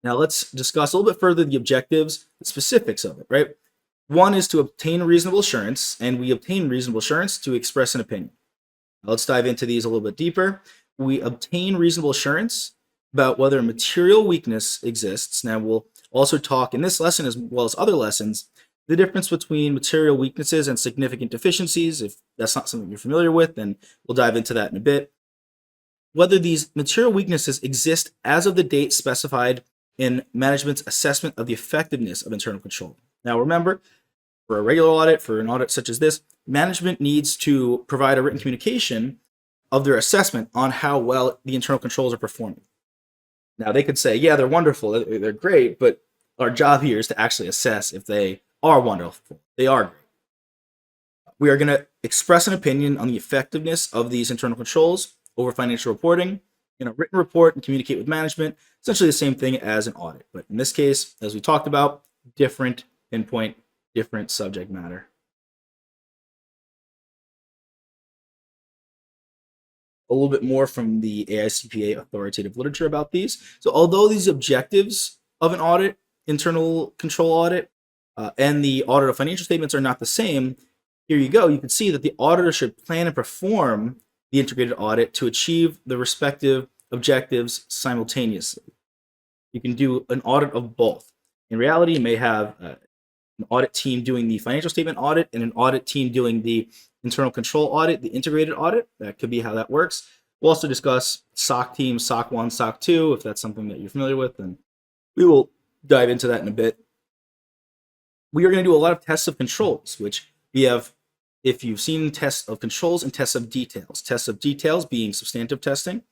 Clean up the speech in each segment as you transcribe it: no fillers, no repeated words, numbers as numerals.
Now let's discuss a little bit further the objectives, the specifics of it, right? One is to obtain reasonable assurance, and we obtain reasonable assurance to express an opinion. Now, let's dive into these a little bit deeper. We obtain reasonable assurance about whether a material weakness exists. Now we'll also talk in this lesson as well as other lessons the difference between material weaknesses and significant deficiencies. If that's not something you're familiar with, then we'll dive into that in a bit. Whether these material weaknesses exist as of the date specified in management's assessment of the effectiveness of internal control. Now remember, for a regular audit, for an audit such as this, management needs to provide a written communication of their assessment on how well the internal controls are performing. Now they could say, yeah, they're wonderful, they're great, but our job here is to actually assess if they are wonderful. They are great. We are going to express an opinion on the effectiveness of these internal controls over financial reporting in a written report and communicate with management. Essentially the same thing as an audit. But in this case, as we talked about, different pinpoint, different subject matter. A little bit more from the AICPA authoritative literature about these. So although these objectives of an audit, internal control audit, and the audit of financial statements are not the same, here you go. You can see that the auditor should plan and perform the integrated audit to achieve the respective objectives simultaneously. You can do an audit of both. In reality, you may have an audit team doing the financial statement audit and an audit team doing the internal control audit, the integrated audit. That could be how that works. We'll also discuss SOC teams, SOC 1, SOC 2, if that's something that you're familiar with, and we will dive into that in a bit. We are going to do a lot of tests of controls, which we have, if you've seen tests of controls and tests of details. Tests of details being substantive testing,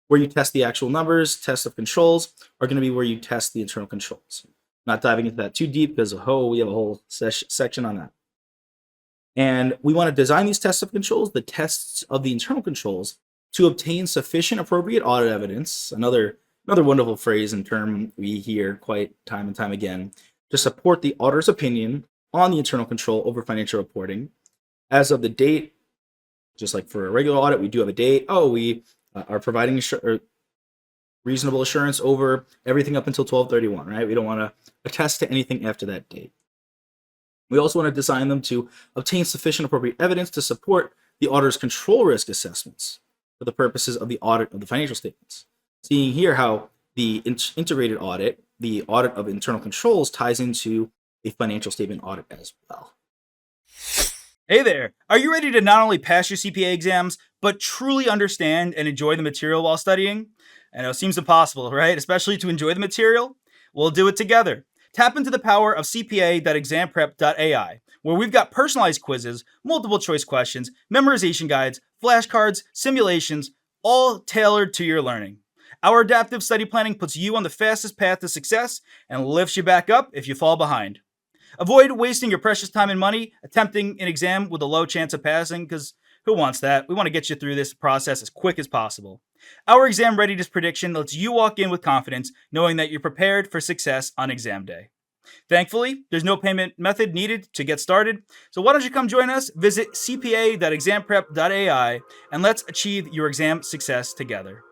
where you test the actual numbers. Tests of controls are going to be where you test the internal controls. Not diving into that too deep because, we have a whole section on that. And we want to design these tests of controls, the tests of the internal controls, to obtain sufficient appropriate audit evidence, another wonderful phrase and term we hear quite time and time again, to support the auditor's opinion on the internal control over financial reporting. As of the date, just like for a regular audit, we do have a date. We are providing reasonable assurance over everything up until 12/31, right? We don't want to attest to anything after that date. We also want to design them to obtain sufficient appropriate evidence to support the auditor's control risk assessments for the purposes of the audit of the financial statements. Seeing here how the integrated audit, the audit of internal controls, ties into a financial statement audit as well. Hey there! Are you ready to not only pass your CPA exams, but truly understand and enjoy the material while studying? I know it seems impossible, right? Especially to enjoy the material? We'll do it together. Tap into the power of CPA.examprep.ai, where we've got personalized quizzes, multiple choice questions, memorization guides, flashcards, simulations, all tailored to your learning. Our adaptive study planning puts you on the fastest path to success and lifts you back up if you fall behind. Avoid wasting your precious time and money attempting an exam with a low chance of passing, because who wants that? We want to get you through this process as quick as possible. Our exam readiness prediction lets you walk in with confidence, knowing that you're prepared for success on exam day. Thankfully, there's no payment method needed to get started, so why don't you come join us? Visit cpa.examprep.ai and let's achieve your exam success together.